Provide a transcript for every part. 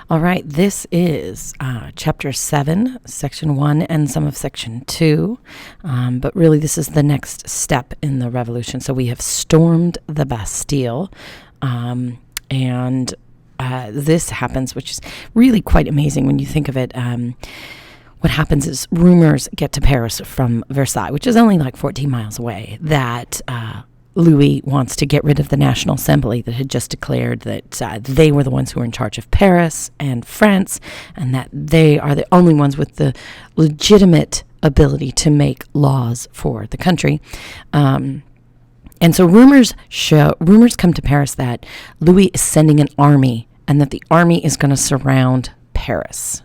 All right, this is Chapter 7, Section 1, and some of Section 2. But really, this is the next step in the revolution. So we have stormed the Bastille, and this happens, which is really quite amazing when you think of it. What happens is rumors get to Paris from Versailles, which is only like 14 miles away, that Louis wants to get rid of the National Assembly that had just declared that they were the ones who were in charge of Paris and France, and that they are the only ones with the legitimate ability to make laws for the country. And so rumors come to Paris that Louis is sending an army, and that the army is going to surround Paris.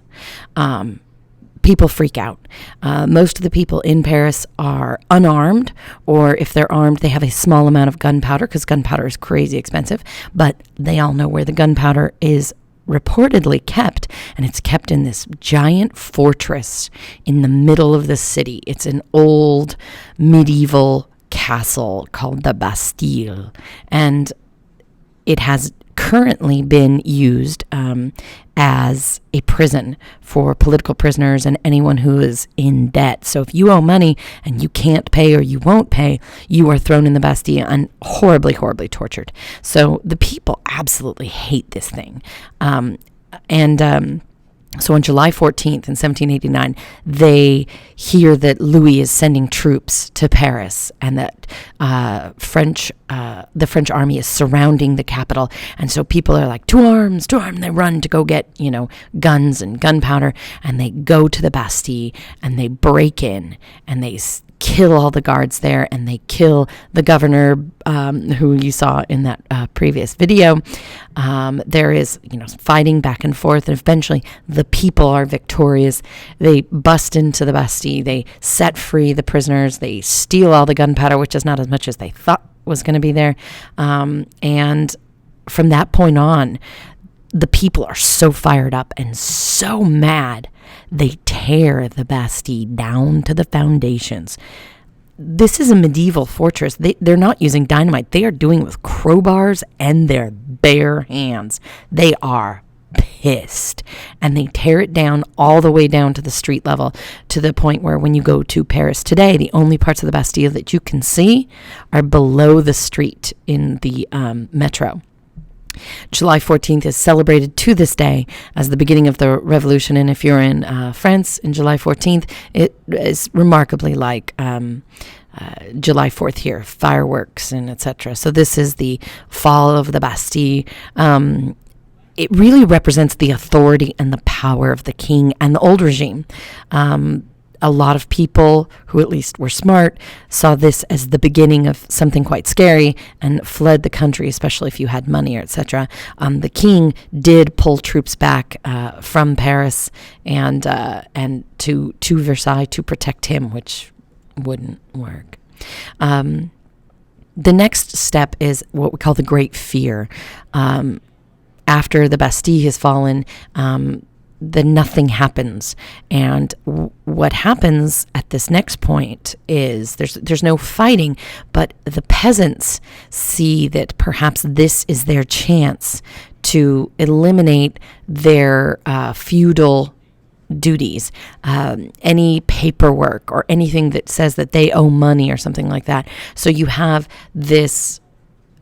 People freak out. Most of the people in Paris are unarmed, or if they're armed, they have a small amount of gunpowder, because gunpowder is crazy expensive. But they all know where the gunpowder is reportedly kept, and it's kept in this giant fortress in the middle of the city. It's an old medieval castle called the Bastille, and it has currently been used as a prison for political prisoners and anyone who is in debt. So if you owe money and you can't pay or you won't pay, you are thrown in the Bastille and horribly, horribly tortured. So the people absolutely hate this thing. So on July 14th in 1789, they hear that Louis is sending troops to Paris, and that the French army is surrounding the capital. And so people are like, to arms, to arms. They run to go get, guns and gunpowder, and they go to the Bastille, and they break in, and they kill all the guards there, and they kill the governor, who you saw in that previous video. There is, fighting back and forth, and eventually the people are victorious. They bust into the Bastille, they set free the prisoners, they steal all the gunpowder, which is not as much as they thought was going to be there. And from that point on, the people are so fired up and so mad, they tear the Bastille down to the foundations. This is a medieval fortress. They're not using dynamite. They are doing it with crowbars and their bare hands. They are pissed. And they tear it down all the way down to the street level, to the point where when you go to Paris today, the only parts of the Bastille that you can see are below the street in the metro. July 14th is celebrated to this day as the beginning of the revolution. And if you're in France in July 14th, it is remarkably like July 4th here, fireworks and etc. So this is the fall of the Bastille. It really represents the authority and the power of the king and the old regime. A lot of people who at least were smart saw this as the beginning of something quite scary and fled the country, especially if you had money or etc. The king did pull troops back from Paris and to Versailles to protect him, which wouldn't work. The next step is what we call the Great Fear. After the Bastille has fallen, then nothing happens. And what happens at this next point is there's no fighting, but the peasants see that perhaps this is their chance to eliminate their feudal duties, any paperwork or anything that says that they owe money or something like that. So you have this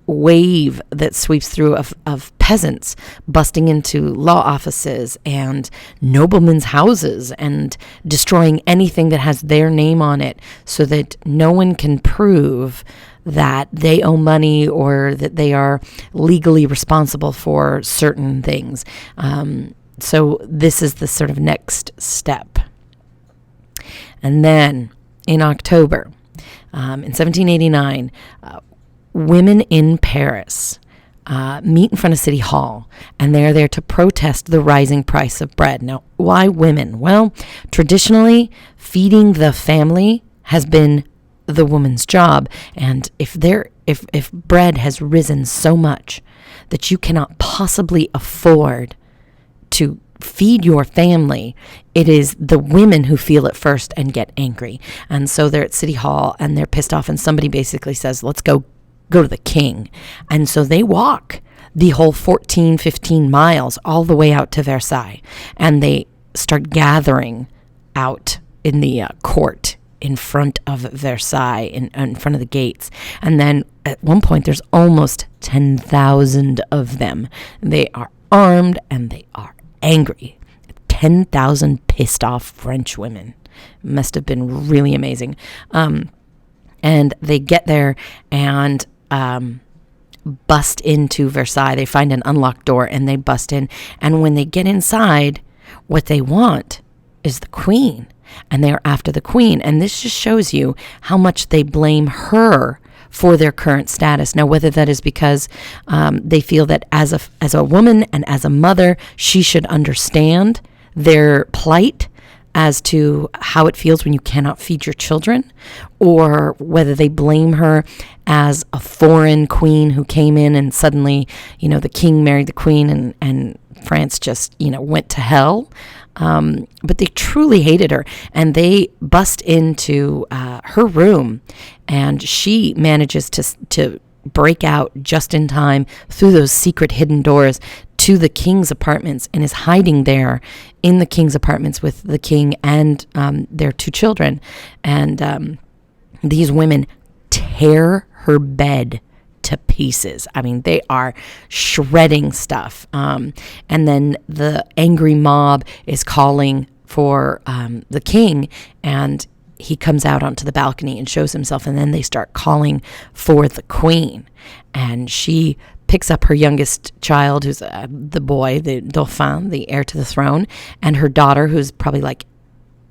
wave that sweeps through of peasants busting into law offices and noblemen's houses and destroying anything that has their name on it, so that no one can prove that they owe money or that they are legally responsible for certain things. So this is the sort of next step. And then in October, in 1789, women in Paris meet in front of City Hall, and they're there to protest the rising price of bread. Now, why women? Well, traditionally, feeding the family has been the woman's job, and if bread has risen so much that you cannot possibly afford to feed your family, it is the women who feel it first and get angry. And so they're at City Hall and they're pissed off, and somebody basically says, let's go to the king. And so they walk the whole 14, 15 miles all the way out to Versailles. And they start gathering out in the court in front of Versailles, in front of the gates. And then at one point, there's almost 10,000 of them. They are armed and they are angry. 10,000 pissed off French women. Must have been really amazing. And they get there and bust into Versailles. They find an unlocked door and they bust in. And when they get inside, what they want is the queen. And they are after the queen. And this just shows you how much they blame her for their current status. Now, whether that is because they feel that as a woman and as a mother, she should understand their plight as to how it feels when you cannot feed your children, or whether they blame her as a foreign queen who came in and suddenly, the king married the queen and France just, went to hell. But they truly hated her, and they bust into her room, and she manages to break out just in time through those secret hidden doors to the king's apartments, and is hiding there in the king's apartments with the king and their 2 children. And these women tear her bed to pieces. I mean, they are shredding stuff. And then the angry mob is calling for the king, and he comes out onto the balcony and shows himself, and then they start calling for the queen. And she picks up her youngest child, who's the boy, the Dauphin, the heir to the throne, and her daughter, who's probably like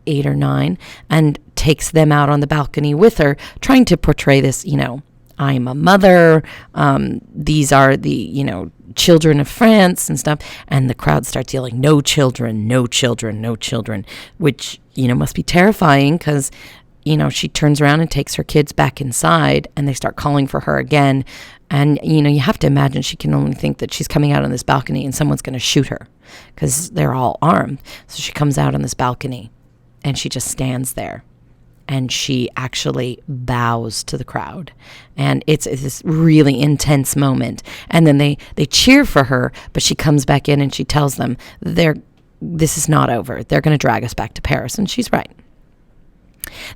8 or 9, and takes them out on the balcony with her, trying to portray this, I'm a mother, these are the, children of France and stuff. And the crowd starts yelling, no children, no children, no children, which, must be terrifying because, she turns around and takes her kids back inside, and they start calling for her again. And, you have to imagine she can only think that she's coming out on this balcony and someone's going to shoot her because they're all armed. So she comes out on this balcony and she just stands there. And she actually bows to the crowd. And it's this really intense moment. And then they cheer for her, but she comes back in and she tells them, this is not over. They're going to drag us back to Paris. And she's right.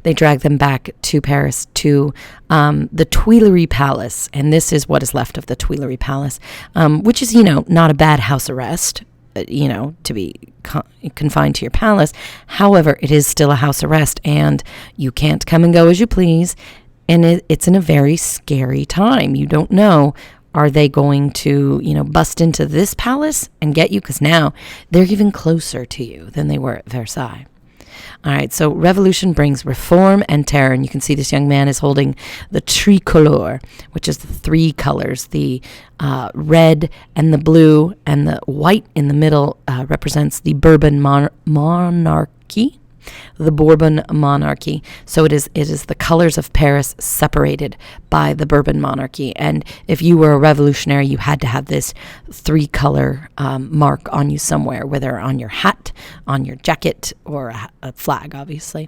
They drag them back to Paris, to the Tuileries Palace. And this is what is left of the Tuileries Palace, which is, not a bad house arrest, to be confined to your palace. However, it is still a house arrest, and you can't come and go as you please. And it's in a very scary time. You don't know, are they going to, bust into this palace and get you? Because now they're even closer to you than they were at Versailles. All right, so revolution brings reform and terror, and you can see this young man is holding the tricolor, which is the 3 colors, the red and the blue, and the white in the middle represents the Bourbon monarchy. The Bourbon monarchy. So it is the colors of Paris separated by the Bourbon monarchy. And if you were a revolutionary, you had to have this 3-color mark on you somewhere, whether on your hat, on your jacket, or a flag, obviously.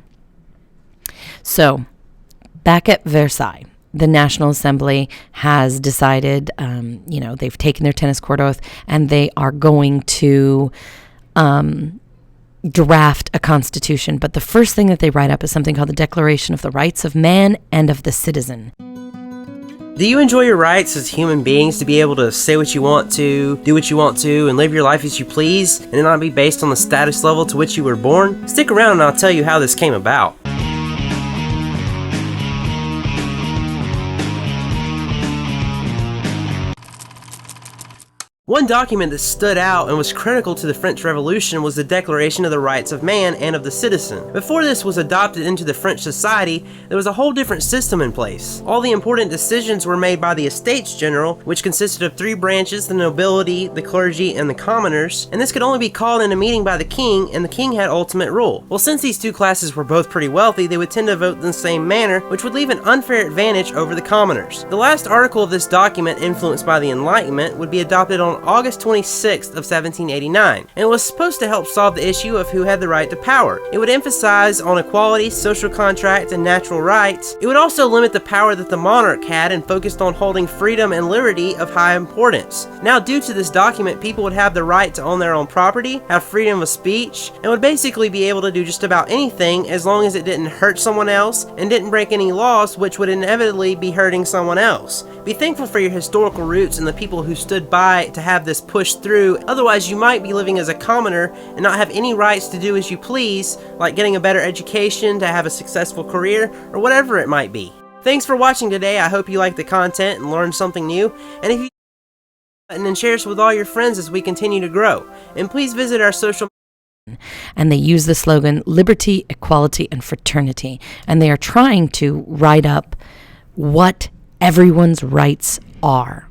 So back at Versailles, the National Assembly has decided, they've taken their tennis court oath, and they are going to draft a constitution. But the first thing that they write up is something called the Declaration of the Rights of Man and of the Citizen. Do you enjoy your rights as human beings to be able to say what you want to, do what you want to, and live your life as you please, and not be based on the status level to which you were born? Stick around and I'll tell you how this came about. One document that stood out and was critical to the French Revolution was the Declaration of the Rights of Man and of the Citizen. Before this was adopted into the French society, there was a whole different system in place. All the important decisions were made by the Estates General, which consisted of 3 branches, the nobility, the clergy, and the commoners, and this could only be called in a meeting by the king, and the king had ultimate rule. Well, since these 2 classes were both pretty wealthy, they would tend to vote in the same manner, which would leave an unfair advantage over the commoners. The last article of this document, influenced by the Enlightenment, would be adopted on August 26th of 1789, and it was supposed to help solve the issue of who had the right to power. It would emphasize on equality, social contract, and natural rights. It would also limit the power that the monarch had and focused on holding freedom and liberty of high importance. Now, due to this document, people would have the right to own their own property, have freedom of speech, and would basically be able to do just about anything as long as it didn't hurt someone else and didn't break any laws which would inevitably be hurting someone else. Be thankful for your historical roots and the people who stood by to have this pushed through, otherwise you might be living as a commoner and not have any rights to do as you please, like getting a better education, to have a successful career, or whatever it might be. Thanks for watching today. I hope you liked the content and learned something new, and if you and share us with all your friends as we continue to grow. And please visit our social and they use the slogan liberty, equality, and fraternity, and they are trying to write up what everyone's rights are.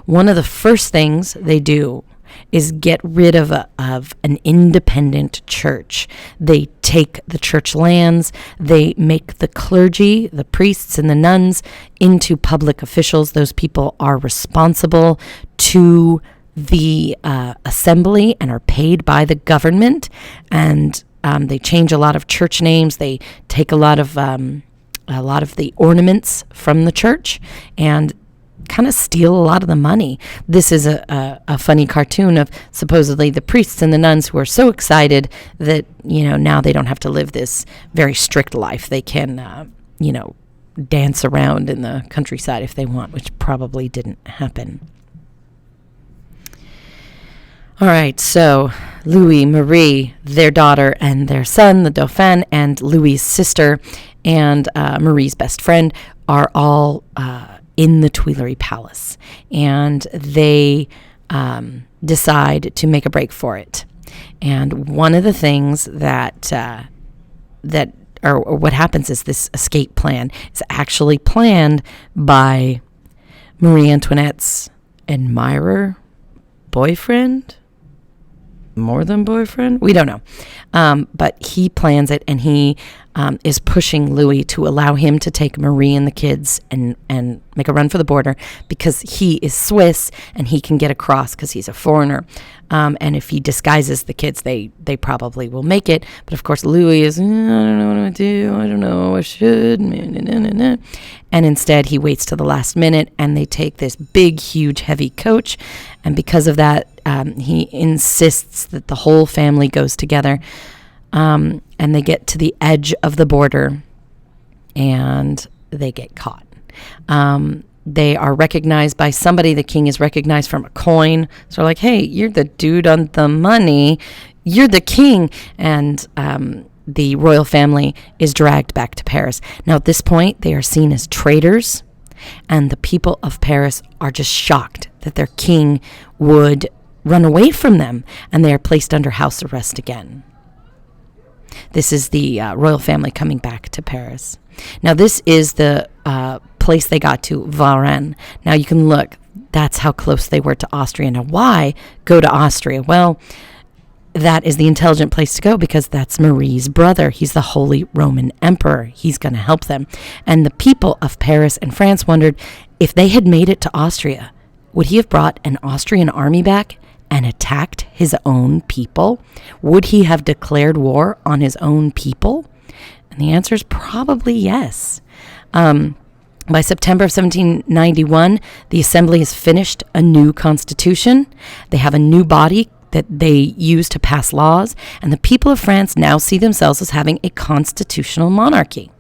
One of the first things they do is get rid of an independent church. They take the church lands, they make the clergy, the priests and the nuns, into public officials. Those people are responsible to the assembly and are paid by the government, and they change a lot of church names. They take a lot of the ornaments from the church and kind of steal a lot of the money. This is a funny cartoon of supposedly the priests and the nuns who are so excited that, now they don't have to live this very strict life. They can, dance around in the countryside if they want, which probably didn't happen. All right, so Louis, Marie, their daughter, and their son, the Dauphin, and Louis's sister, and Marie's best friend are all in the Tuileries Palace, and they decide to make a break for it. And one of the things what happens is this escape plan is actually planned by Marie Antoinette's admirer, boyfriend, more than boyfriend, we don't know, but he plans it, and he is pushing Louis to allow him to take Marie and the kids and make a run for the border, because he is Swiss and he can get across because he's a foreigner. And if he disguises the kids, they probably will make it. But of course, Louis is, I don't know what I'm going to do. I don't know, I should. And instead, he waits till the last minute, and they take this big, huge, heavy coach. And because of that, he insists that the whole family goes together. And they get to the edge of the border, and they get caught. They are recognized by somebody. The king is recognized from a coin. So they're like, hey, you're the dude on the money. You're the king. And the royal family is dragged back to Paris. Now, at this point, they are seen as traitors, and the people of Paris are just shocked that their king would run away from them, and they are placed under house arrest again. This is the royal family coming back to Paris. Now, this is the place they got to, Varennes. Now, you can look. That's how close they were to Austria. Now, why go to Austria? Well, that is the intelligent place to go, because that's Marie's brother. He's the Holy Roman Emperor. He's going to help them. And the people of Paris and France wondered, if they had made it to Austria, would he have brought an Austrian army back and attacked his own people? Would he have declared war on his own people? And the answer is probably yes. By September of 1791, the Assembly has finished a new constitution. They have a new body that they use to pass laws, and the people of France now see themselves as having a constitutional monarchy.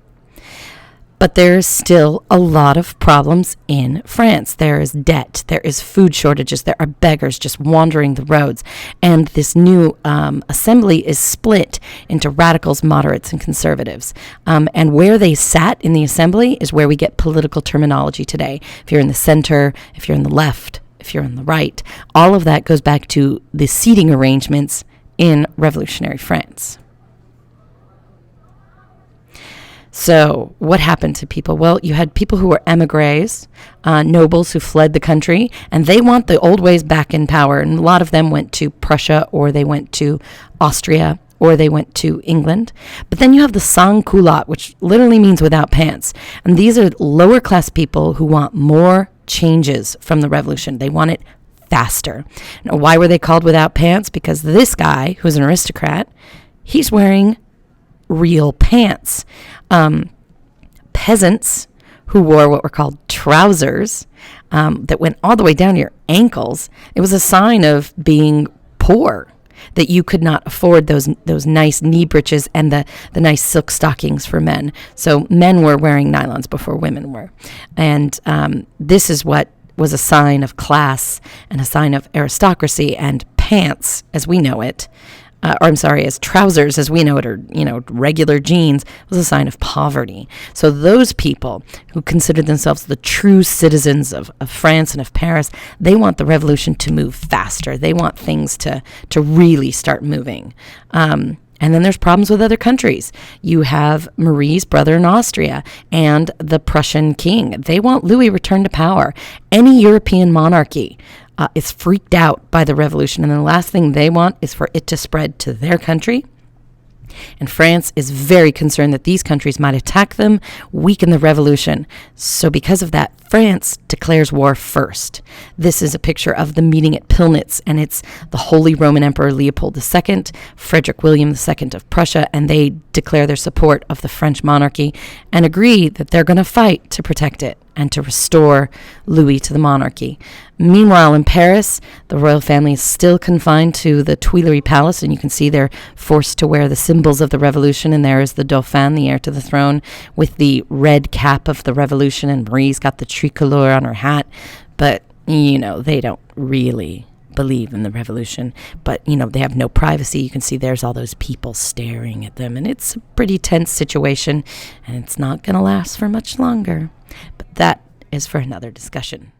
But there is still a lot of problems in France. There is debt, there is food shortages, there are beggars just wandering the roads. And this new assembly is split into radicals, moderates, and conservatives. And where they sat in the assembly is where we get political terminology today. If you're in the center, if you're in the left, if you're on the right, all of that goes back to the seating arrangements in revolutionary France. So what happened to people? Well, you had people who were emigres, nobles who fled the country, and they want the old ways back in power. And a lot of them went to Prussia, or they went to Austria, or they went to England. But then you have the sans-culottes, which literally means without pants. And these are lower class people who want more changes from the revolution. They want it faster. Now, why were they called without pants? Because this guy, who's an aristocrat, he's wearing real pants. Peasants who wore what were called trousers that went all the way down to your ankles, it was a sign of being poor, that you could not afford those nice knee breeches and the nice silk stockings for men. So men were wearing nylons before women were. And this is what was a sign of class and a sign of aristocracy, and pants, as we know it, as trousers as we know it, or, regular jeans, was a sign of poverty. So those people who considered themselves the true citizens of France and of Paris, they want the revolution to move faster. They want things to really start moving. And then there's problems with other countries. You have Marie's brother in Austria and the Prussian king. They want Louis returned to power. Any European monarchy is freaked out by the revolution, and the last thing they want is for it to spread to their country. And France is very concerned that these countries might attack them, weaken the revolution. So because of that, France declares war first. This is a picture of the meeting at Pillnitz, and it's the Holy Roman Emperor Leopold II, Frederick William II of Prussia, and they declare their support of the French monarchy and agree that they're going to fight to protect it and to restore Louis to the monarchy. Meanwhile, in Paris, the royal family is still confined to the Tuileries Palace, and you can see they're forced to wear the symbols of the revolution, and there is the Dauphin, the heir to the throne, with the red cap of the revolution, and Marie's got the Treacle on her hat. But, they don't really believe in the revolution, but they have no privacy. You can see there's all those people staring at them, and it's a pretty tense situation, and it's not going to last for much longer. But that is for another discussion.